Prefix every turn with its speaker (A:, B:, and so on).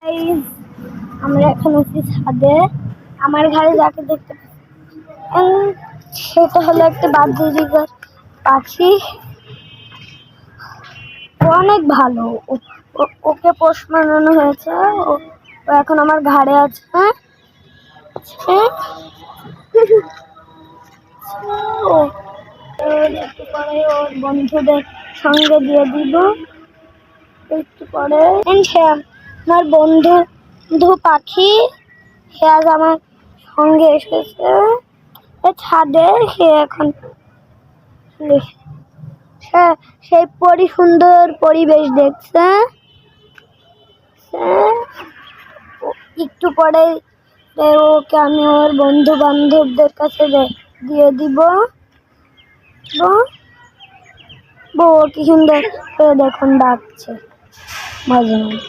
A: Guys, আমরা এখন আছি ছাদে। আমার ঘরে যাকে দেখতে সেটা হলো একটা বাদুড়িয়া পাখি। ও অনেক ভালো। ওকে পোষ মানানো হয়েছে। ও এখন আমার ঘরে আছে। একটু পরে ওর বন্ধুদের সঙ্গে দিয়ে দিব। একটু পরে আমার বন্ধু পাখি সে আজ আমার সঙ্গে এসেছে ছাদে। সে এখন সেই সুন্দর পরিবেশ দেখছে। একটু পরে ওকে আমি ওর বন্ধু বান্ধবদের কাছে দিয়ে দিব। বউ কি সুন্দর দেখুন ডাকছে মাঝে মাঝে।